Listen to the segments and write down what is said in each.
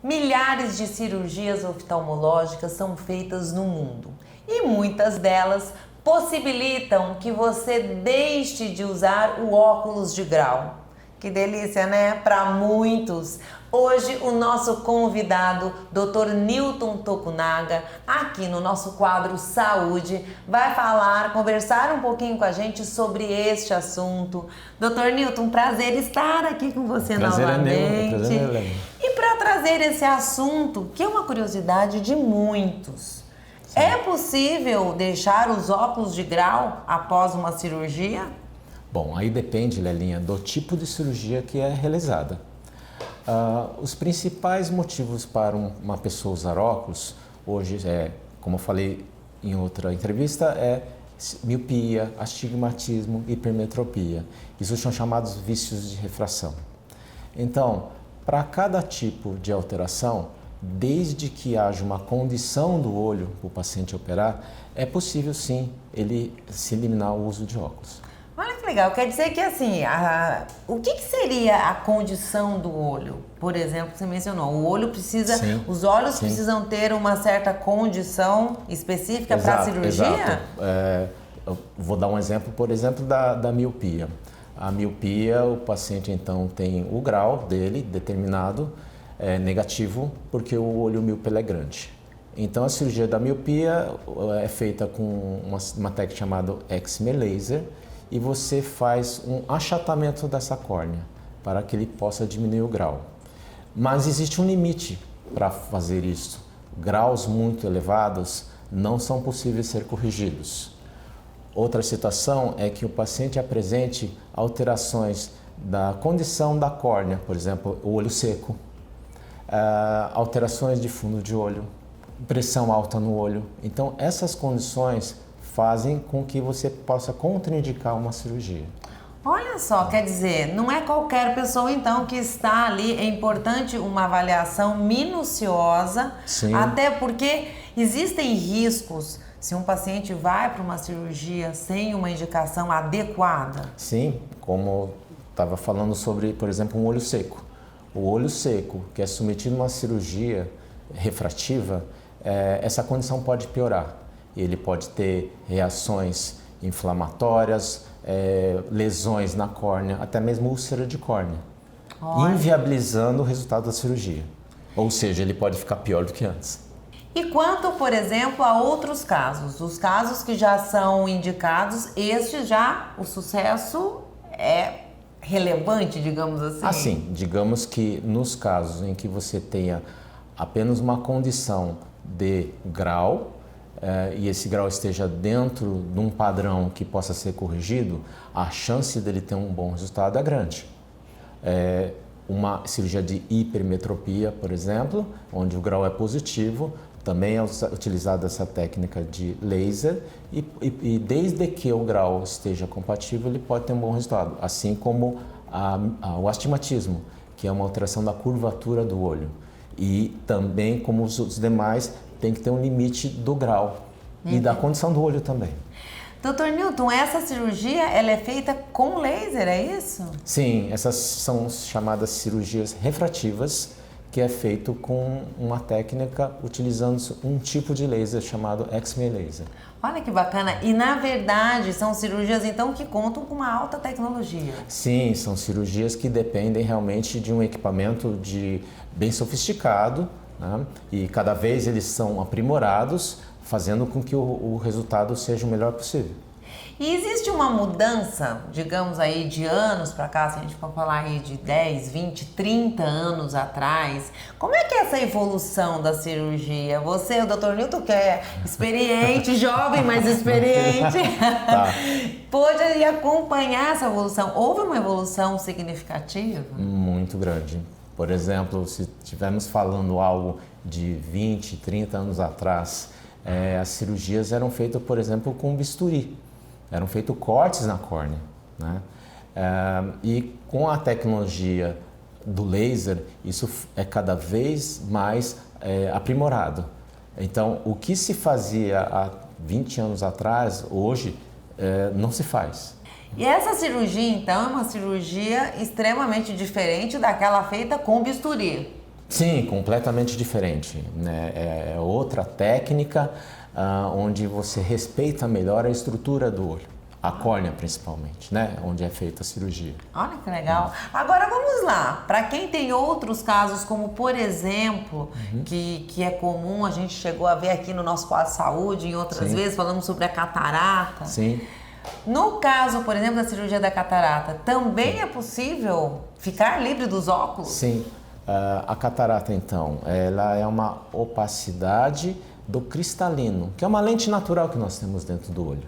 Milhares de cirurgias oftalmológicas são feitas no mundo e muitas delas possibilitam que você deixe de usar o óculos de grau. Que delícia, né? Para muitos. Hoje o nosso convidado, Dr. Newton Tokunaga, aqui no nosso quadro Saúde, vai conversar um pouquinho com a gente sobre este assunto. Dr. Newton, prazer estar aqui com você novamente. Prazer é meu. E para trazer esse assunto, que é uma curiosidade de muitos, é possível deixar os óculos de grau após uma cirurgia? Bom, aí depende, Lelinha, do tipo de cirurgia que é realizada. Os principais motivos para uma pessoa usar óculos, hoje como eu falei em outra entrevista, é miopia, astigmatismo, hipermetropia. Isso são chamados vícios de refração. Então, para cada tipo de alteração, desde que haja uma condição do olho para o paciente operar, é possível sim ele se eliminar o uso de óculos. Olha que legal, quer dizer que assim, o que seria a condição do olho? Por exemplo, você mencionou, o olho precisa, sim, os olhos sim. precisam ter uma certa condição específica para a cirurgia? Exato. Eu vou dar um exemplo, por exemplo, da miopia. A miopia, o paciente então tem o grau dele determinado, negativo, porque o olho míope é grande. Então a cirurgia da miopia é feita com uma técnica chamada excimer laser, e você faz um achatamento dessa córnea para que ele possa diminuir o grau. Mas existe um limite para fazer isso. Graus muito elevados não são possíveis ser corrigidos. Outra situação é que o paciente apresente alterações da condição da córnea, por exemplo, o olho seco, alterações de fundo de olho, pressão alta no olho. Então essas condições fazem com que você possa contraindicar uma cirurgia. Olha só, quer dizer, não é qualquer pessoa então que está ali, é importante uma avaliação minuciosa, sim, até porque existem riscos se um paciente vai para uma cirurgia sem uma indicação adequada. Sim, como estava falando sobre, por exemplo, um olho seco. O olho seco que é submetido a uma cirurgia refrativa, essa condição pode piorar. Ele pode ter reações inflamatórias, lesões na córnea, até mesmo úlcera de córnea, inviabilizando o resultado da cirurgia. Ou seja, ele pode ficar pior do que antes. E quanto, por exemplo, a outros casos, os casos que já são indicados, estes já o sucesso é relevante, digamos assim? Assim, digamos que nos casos em que você tenha apenas uma condição de grau, e esse grau esteja dentro de um padrão que possa ser corrigido, a chance dele ter um bom resultado é grande. Uma cirurgia de hipermetropia, por exemplo, onde o grau é positivo, também é utilizada essa técnica de laser e desde que o grau esteja compatível, ele pode ter um bom resultado, assim como o astigmatismo, que é uma alteração da curvatura do olho. E também, como os demais, tem que ter um limite do grau e da condição do olho também. Dr. Newton, essa cirurgia ela é feita com laser, é isso? Sim, essas são chamadas cirurgias refrativas, que é feito com uma técnica utilizando um tipo de laser chamado excimer laser. Olha que bacana! E na verdade são cirurgias então que contam com uma alta tecnologia. Sim, são cirurgias que dependem realmente de um equipamento bem sofisticado, né? E cada vez eles são aprimorados, fazendo com que o resultado seja o melhor possível. E existe uma mudança, digamos aí, de anos para cá, se a gente for falar aí de 10, 20, 30 anos atrás, como é que é essa evolução da cirurgia? Você, o Dr. Newton, que é experiente, jovem, mas experiente, pôde acompanhar essa evolução. Houve uma evolução significativa? Muito grande. Por exemplo, se estivermos falando algo de 20, 30 anos atrás, as cirurgias eram feitas, por exemplo, com bisturi. Eram feitos cortes na córnea, né? E com a tecnologia do laser, isso é cada vez mais aprimorado. Então, o que se fazia há 20 anos atrás, hoje, não se faz. E essa cirurgia, então, é uma cirurgia extremamente diferente daquela feita com bisturi. Sim, completamente diferente, né? É outra técnica onde você respeita melhor a estrutura do olho, a córnea principalmente, né? Onde é feita a cirurgia. Olha que legal. Agora vamos lá, para quem tem outros casos, como por exemplo, que é comum, a gente chegou a ver aqui no nosso quadro saúde, em outras vezes, falamos sobre a catarata. Sim. No caso, por exemplo, da cirurgia da catarata, também é possível ficar livre dos óculos? Sim. A catarata, então, ela é uma opacidade do cristalino, que é uma lente natural que nós temos dentro do olho.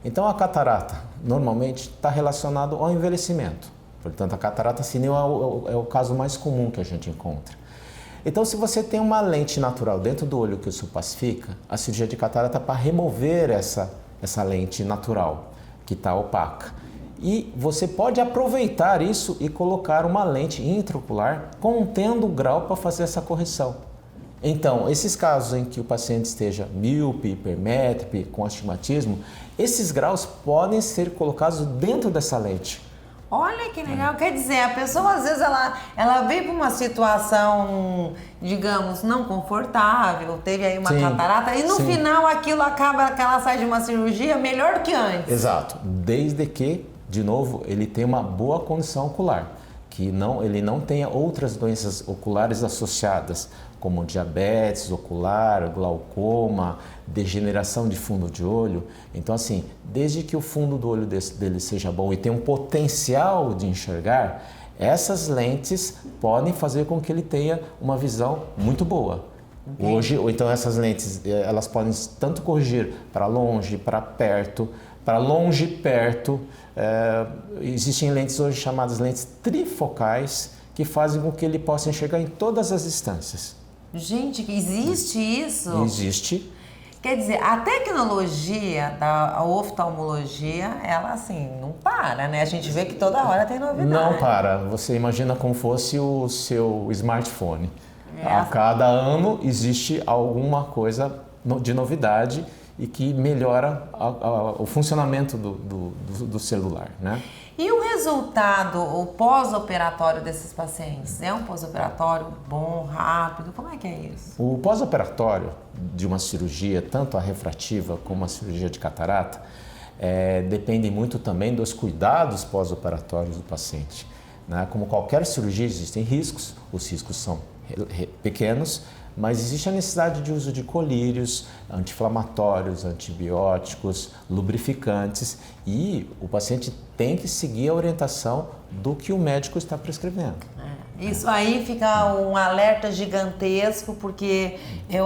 Então, a catarata, normalmente, está relacionado ao envelhecimento. Portanto, a catarata senil é o caso mais comum que a gente encontra. Então, se você tem uma lente natural dentro do olho que se opacifica, a cirurgia de catarata é para remover essa lente natural, que está opaca. E você pode aproveitar isso e colocar uma lente intraocular contendo o grau para fazer essa correção. Então, esses casos em que o paciente esteja míope, hipermétrope, com astigmatismo, esses graus podem ser colocados dentro dessa lente. Olha que legal, quer dizer, a pessoa às vezes ela veio para uma situação, digamos, não confortável, teve aí uma catarata e no final aquilo acaba que ela sai de uma cirurgia melhor do que antes. Exato, desde que, de novo, ele tenha uma boa condição ocular, que ele não tenha outras doenças oculares associadas, como diabetes ocular, glaucoma, degeneração de fundo de olho. Então, assim, desde que o fundo do olho dele seja bom e tenha um potencial de enxergar, essas lentes podem fazer com que ele tenha uma visão muito boa. Hoje, ou então essas lentes, elas podem tanto corrigir para longe, para perto, para longe e perto. Existem lentes hoje chamadas lentes trifocais, que fazem com que ele possa enxergar em todas as distâncias. Gente, existe isso? Existe. Quer dizer, a tecnologia da oftalmologia, ela assim, não para, né? A gente vê que toda hora tem novidade. Não para. Você imagina como fosse o seu smartphone. A cada ano existe alguma coisa de novidade e que melhora o funcionamento do celular, né? E o resultado, o pós-operatório desses pacientes? É um pós-operatório bom, rápido? Como é que é isso? O pós-operatório de uma cirurgia, tanto a refrativa como a cirurgia de catarata, depende muito também dos cuidados pós-operatórios do paciente, né? Como qualquer cirurgia, existem riscos, os riscos são pequenos, mas existe a necessidade de uso de colírios, anti-inflamatórios, antibióticos, lubrificantes e o paciente tem que seguir a orientação do que o médico está prescrevendo. Isso aí fica um alerta gigantesco, porque eu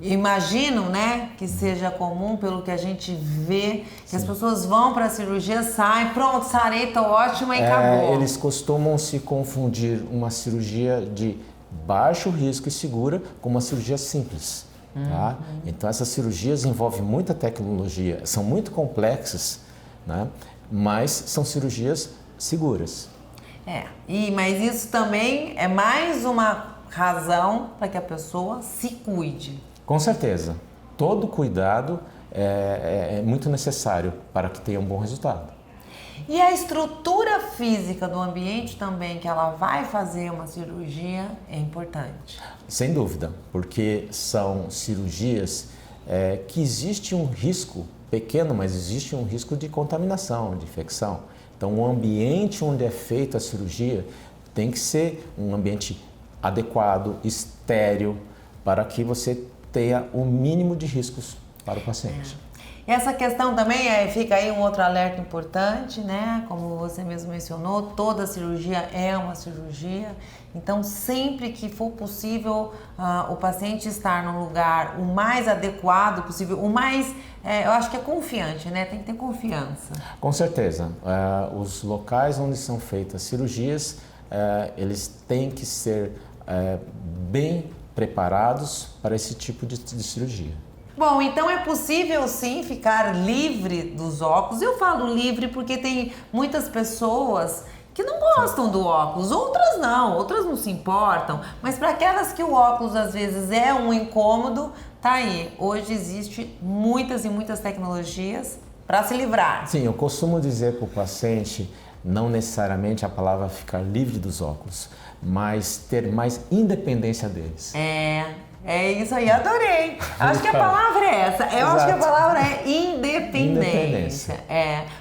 imagino, né, que seja comum, pelo que a gente vê, que as pessoas vão para a cirurgia, saem, pronto, sarei, tô ótima e acabou. Eles costumam se confundir uma cirurgia de baixo risco e segura com uma cirurgia simples. Tá? Então essas cirurgias envolvem muita tecnologia, são muito complexas, né? Mas são cirurgias seguras. Mas isso também é mais uma razão para que a pessoa se cuide. Com certeza. Todo cuidado é muito necessário para que tenha um bom resultado. E a estrutura física do ambiente também, que ela vai fazer uma cirurgia, é importante. Sem dúvida, porque são cirurgias que existe um risco pequeno, mas existe um risco de contaminação, de infecção. Então, o ambiente onde é feita a cirurgia tem que ser um ambiente adequado, estéril, para que você tenha o mínimo de riscos para o paciente. E essa questão também fica aí um outro alerta importante, né? Como você mesmo mencionou, toda cirurgia é uma cirurgia. Então, sempre que for possível, o paciente estar num lugar o mais adequado possível, o mais, eu acho que é confiante, né? Tem que ter confiança. Com certeza. Os locais onde são feitas cirurgias, eles têm que ser bem preparados para esse tipo de cirurgia. Bom, então é possível sim ficar livre dos óculos. Eu falo livre porque tem muitas pessoas que não gostam do óculos, outras não se importam, mas para aquelas que o óculos às vezes é um incômodo, tá aí. Hoje existe muitas e muitas tecnologias para se livrar. Sim, eu costumo dizer para o paciente, não necessariamente a palavra ficar livre dos óculos, mas ter mais independência deles. É isso aí, adorei. Acho que a palavra é essa. Eu acho que a palavra é independência.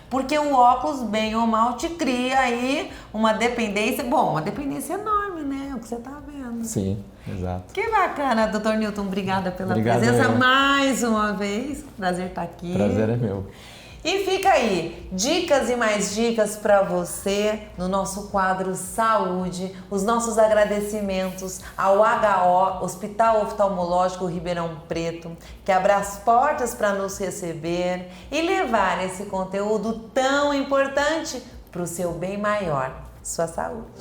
Porque o óculos, bem ou mal, te cria aí uma dependência. Bom, uma dependência enorme, né? O que você tá vendo. Sim, exato. Que bacana, Dr. Newton. Obrigada pela presença mais uma vez. Prazer estar aqui. Prazer é meu. E fica aí, dicas e mais dicas para você no nosso quadro Saúde, os nossos agradecimentos ao HO, Hospital Oftalmológico Ribeirão Preto, que abre as portas para nos receber e levar esse conteúdo tão importante para o seu bem maior, sua saúde.